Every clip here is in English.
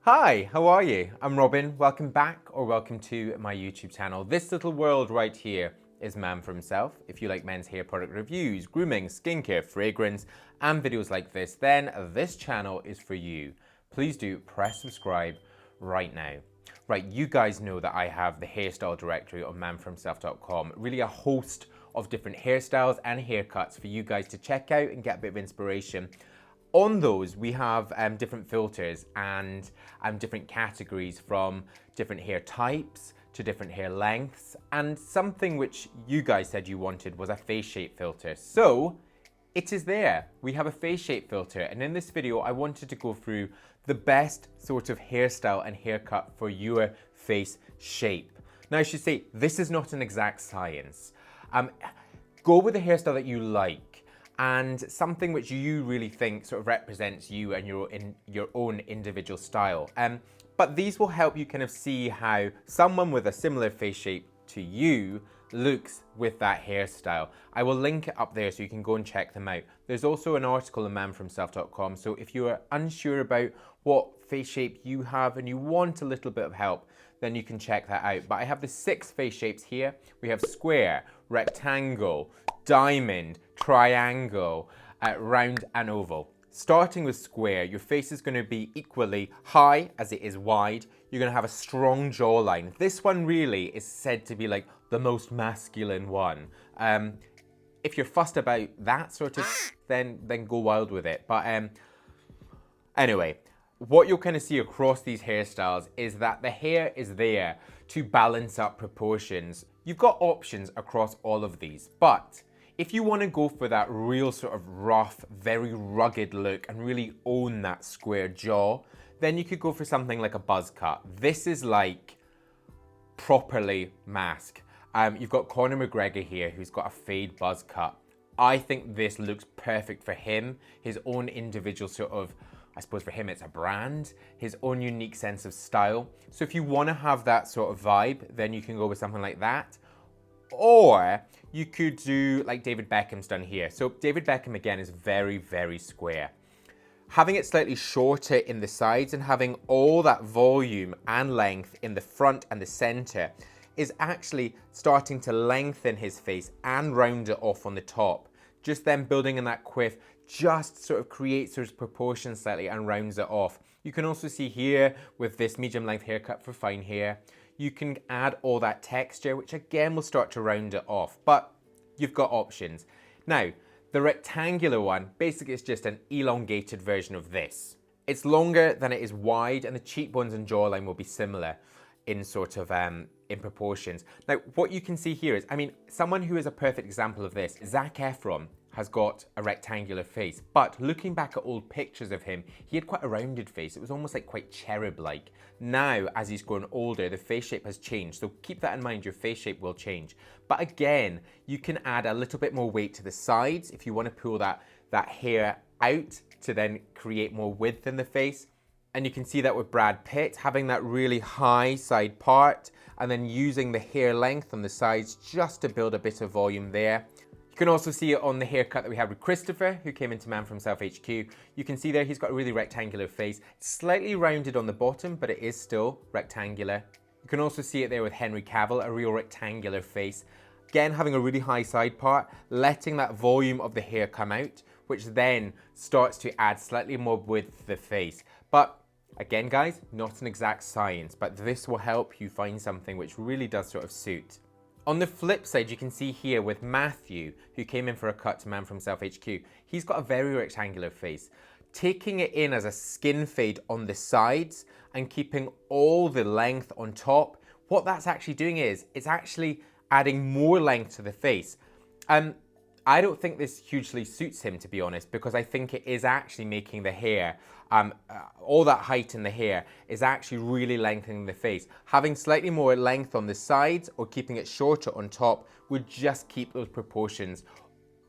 Hi, how are you? I'm Robin. Welcome back or welcome to my YouTube channel. This little world right here is Man for Himself. If you like men's hair product reviews, grooming, skincare, fragrance, and videos like this, then this channel is for you. Please do press subscribe right now. Right, you guys know that I have the hairstyle directory on manforhimself.com. Really a host of different hairstyles and haircuts for you guys to check out and get a bit of inspiration. On those, we have different filters and different categories, from different hair types to different hair lengths, and something which you guys said you wanted was a face shape filter. So it is there. We have a face shape filter, and in this video I wanted to go through the best sort of hairstyle and haircut for your face shape. Now I should say, this is not an exact science. Go with the hairstyle that you like, and something which you really think sort of represents you and your own individual style. But these will help you kind of see how someone with a similar face shape to you looks with that hairstyle. I will link it up there so you can go and check them out. There's also an article on manforhimself.com, so if you are unsure about what face shape you have and you want a little bit of help, then you can check that out. But I have the 6 face shapes here. We have square, rectangle, diamond, triangle, round and oval. Starting with square, your face is going to be equally high as it is wide. You're going to have a strong jawline. This one really is said to be like the most masculine one. If you're fussed about that sort of, then go wild with it. But anyway, what you'll kind of see across these hairstyles is that the hair is there to balance up proportions. You've got options across all of these, but if you want to go for that real sort of rough, very rugged look and really own that square jaw, then you could go for something like a buzz cut. This is like properly mask. You've got Conor McGregor here, who's got a fade buzz cut. I think this looks perfect for him, his own individual sort of, I suppose for him it's a brand, his own unique sense of style. So if you want to have that sort of vibe, then you can go with something like that. Or you could do like David Beckham's done here. So David Beckham again is very, very square. Having it slightly shorter in the sides and having all that volume and length in the front and the center is actually starting to lengthen his face and round it off on the top. Just then building in that quiff just sort of creates those proportions slightly and rounds it off. You can also see here with this medium length haircut for fine hair, you can add all that texture, which again will start to round it off, but you've got options. Now, the rectangular one, basically it's just an elongated version of this. It's longer than it is wide, and the cheekbones and jawline will be similar in sort of, in proportions. Now, what you can see here is, I mean, someone who is a perfect example of this, Zac Efron, has got a rectangular face, but looking back at old pictures of him, he had quite a rounded face. It was almost like quite cherub-like. Now, as he's grown older, the face shape has changed. So keep that in mind, your face shape will change. But again, you can add a little bit more weight to the sides if you want to pull that hair out to then create more width in the face. And you can see that with Brad Pitt, having that really high side part and then using the hair length on the sides just to build a bit of volume there. You can also see it on the haircut that we had with Christopher, who came into Man for Himself HQ. You can see there he's got a really rectangular face. It's slightly rounded on the bottom, but it is still rectangular. You can also see it there with Henry Cavill, a real rectangular face. Again, having a really high side part, letting that volume of the hair come out, which then starts to add slightly more width to the face. But again, guys, not an exact science, but this will help you find something which really does sort of suit. On the flip side, you can see here with Matthew, who came in for a cut to Man for Himself HQ, he's got a very rectangular face. Taking it in as a skin fade on the sides and keeping all the length on top, what that's actually doing is, it's actually adding more length to the face. I don't think this hugely suits him, to be honest, because I think it is actually making the hair, all that height in the hair is actually really lengthening the face. Having slightly more length on the sides or keeping it shorter on top would just keep those proportions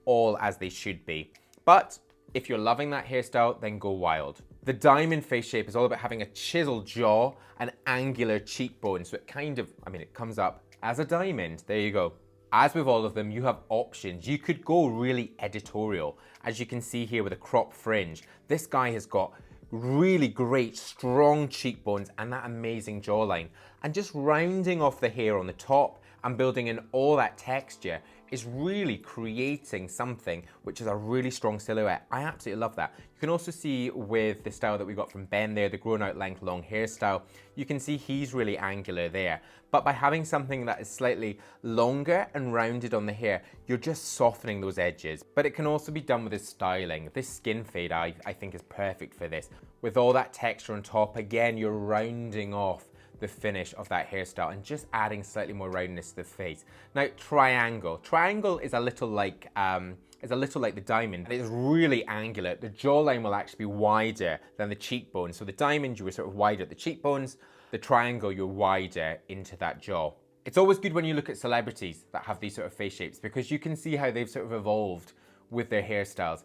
all as they should be. But if you're loving that hairstyle, then go wild. The diamond face shape is all about having a chiseled jaw and angular cheekbones. So it kind of, I mean, it comes up as a diamond. There you go. As with all of them, you have options. You could go really editorial, as you can see here with a crop fringe. This guy has got really great, strong cheekbones and that amazing jawline. And just rounding off the hair on the top and building in all that texture is really creating something which is a really strong silhouette. I absolutely love that. You can also see with the style that we got from Ben there, the grown out length long hairstyle, you can see he's really angular there. But by having something that is slightly longer and rounded on the hair, you're just softening those edges. But it can also be done with this styling. This skin fade I think is perfect for this. With all that texture on top, again, you're rounding off the finish of that hairstyle and just adding slightly more roundness to the face. Now, triangle. Triangle is a little like the diamond. It's really angular. The jawline will actually be wider than the cheekbone. So the diamond, you were sort of wider at the cheekbones. The triangle, you're wider into that jaw. It's always good when you look at celebrities that have these sort of face shapes because you can see how they've sort of evolved with their hairstyles.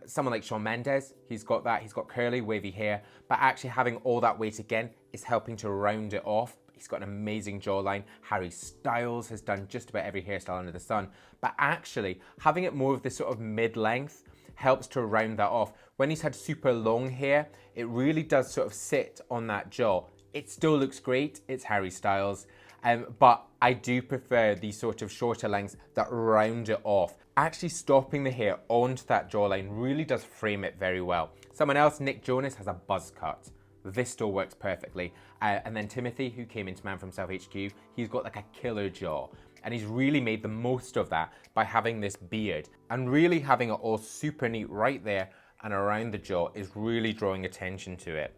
Someone like Shawn Mendes, he's got that, he's got curly, wavy hair, but actually having all that weight again is helping to round it off. He's got an amazing jawline. Harry Styles has done just about every hairstyle under the sun, but actually having it more of this sort of mid-length helps to round that off. When he's had super long hair, it really does sort of sit on that jaw. It still looks great, it's Harry Styles, but I do prefer these sort of shorter lengths that round it off. Actually stopping the hair onto that jawline really does frame it very well. Someone else, Nick Jonas, has a buzz cut. This still works perfectly. And then Timothy, who came into Man for Himself HQ, he's got like a killer jaw. And he's really made the most of that by having this beard. And really having it all super neat right there and around the jaw is really drawing attention to it.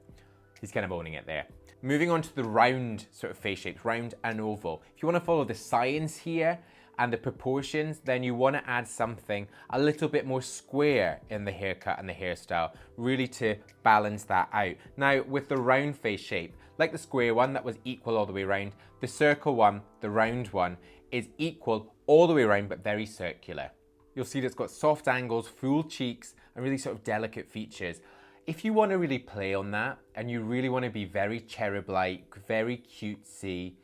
He's kind of owning it there. Moving on to the round sort of face shapes, round and oval. If you want to follow the science here and the proportions, then you want to add something a little bit more square in the haircut and the hairstyle, really to balance that out. Now, with the round face shape, like the square one that was equal all the way around, the circle one, the round one, is equal all the way around but very circular. You'll see that it's got soft angles, full cheeks, and really sort of delicate features. If you want to really play on that and you really want to be very cherub-like, very cutesy,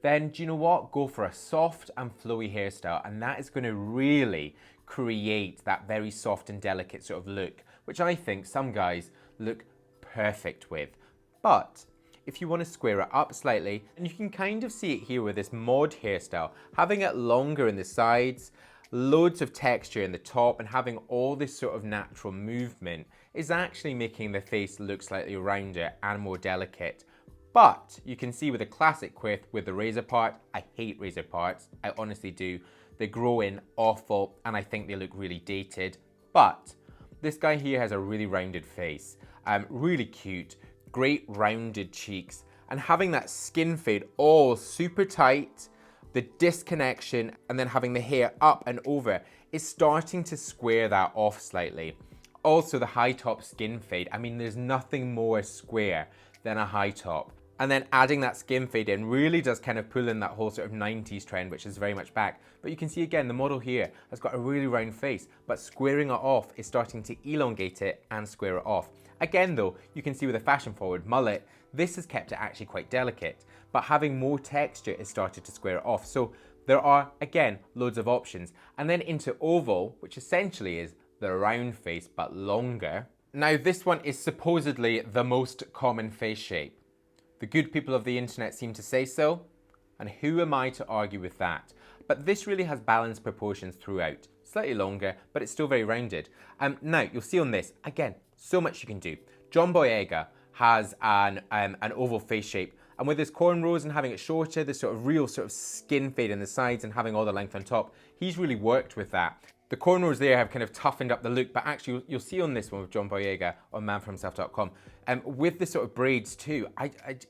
then do you know what? Go for a soft and flowy hairstyle, and that is going to really create that very soft and delicate sort of look, which I think some guys look perfect with. But if you want to square it up slightly, and you can kind of see it here with this mod hairstyle, having it longer in the sides, loads of texture in the top, and having all this sort of natural movement is actually making the face look slightly rounder and more delicate. But you can see with a classic quiff with the razor part, I hate razor parts, I honestly do. They grow in awful and I think they look really dated. But this guy here has a really rounded face, really cute, great rounded cheeks, and having that skin fade all super tight, the disconnection, and then having the hair up and over is starting to square that off slightly. Also the high top skin fade, I mean there's nothing more square than a high top. And then adding that skin fade in really does kind of pull in that whole sort of 90s trend, which is very much back. But you can see again, the model here has got a really round face, but squaring it off is starting to elongate it and square it off. Again though, you can see with a fashion forward mullet, this has kept it actually quite delicate, but having more texture is started to square it off. So there are, again, loads of options. And then into oval, which essentially is the round face, but longer. Now this one is supposedly the most common face shape. The good people of the internet seem to say so, and who am I to argue with that? But this really has balanced proportions throughout. Slightly longer, but it's still very rounded. Now, you'll see on this, again, so much you can do. John Boyega has an oval face shape, and with his cornrows and having it shorter, this sort of real sort of skin fade in the sides and having all the length on top, he's really worked with that. The cornrows there have kind of toughened up the look, but actually you'll see on this one with John Boyega on manforhimself.com, with the sort of braids too,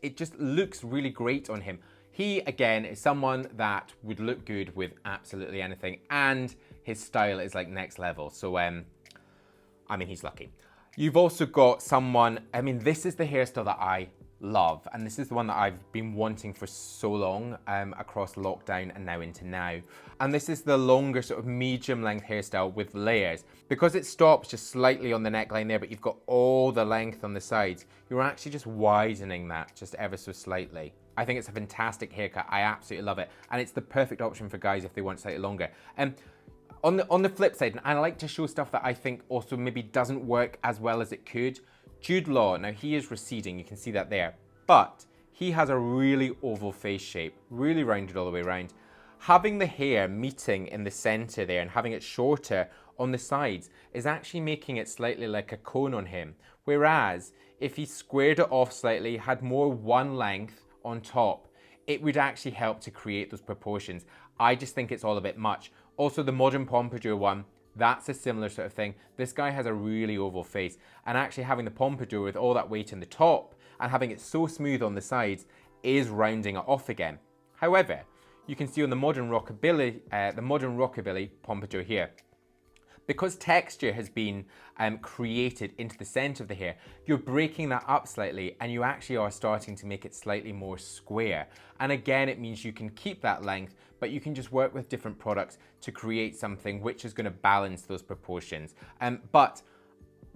it just looks really great on him. He, again, is someone that would look good with absolutely anything, and his style is like next level. So, I mean, he's lucky. You've also got someone, I mean, this is the hairstyle that I love, and this is the one that I've been wanting for so long, across lockdown and now into now. And this is the longer sort of medium length hairstyle with layers. Because it stops just slightly on the neckline there, but you've got all the length on the sides, you're actually just widening that just ever so slightly. I think it's a fantastic haircut. I absolutely love it. And it's the perfect option for guys if they want slightly longer. On the flip side, and I like to show stuff that I think also maybe doesn't work as well as it could, Jude Law, now he is receding, you can see that there, but he has a really oval face shape, really rounded all the way around. Having the hair meeting in the center there and having it shorter on the sides is actually making it slightly like a cone on him. Whereas if he squared it off slightly, had more one length on top, it would actually help to create those proportions. I just think it's all a bit much. Also the modern pompadour one, that's a similar sort of thing. This guy has a really oval face, and actually having the pompadour with all that weight in the top and having it so smooth on the sides is rounding it off again. However, you can see on the modern rockabilly pompadour here, because texture has been created into the center of the hair, you're breaking that up slightly and you actually are starting to make it slightly more square. And again, it means you can keep that length, but you can just work with different products to create something which is going to balance those proportions. But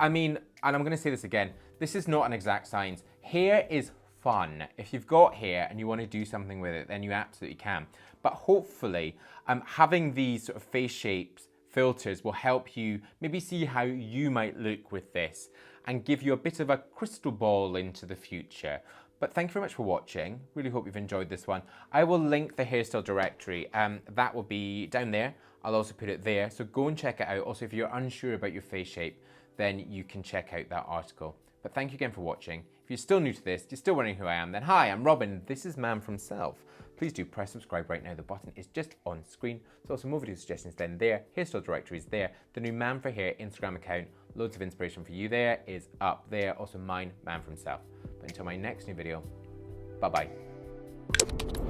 I mean, and I'm going to say this again, this is not an exact science. Hair is fun. If you've got hair and you want to do something with it, then you absolutely can. But hopefully, having these sort of face shapes filters will help you maybe see how you might look with this and give you a bit of a crystal ball into the future. But thank you very much for watching. Really hope you've enjoyed this one. I will link the hairstyle directory. That will be down there. I'll also put it there. So go and check it out. Also, if you're unsure about your face shape, then you can check out that article. But thank you again for watching. If you're still new to this, you're still wondering who I am, then hi, I'm Robin. This is Man from Self. Please do press subscribe right now. The button is just on screen. There's also more video suggestions down there. Hairstyle directory is there. The new Man for Hair Instagram account, loads of inspiration for you there, is up there. Also mine, Man from Self. But until my next new video, bye-bye.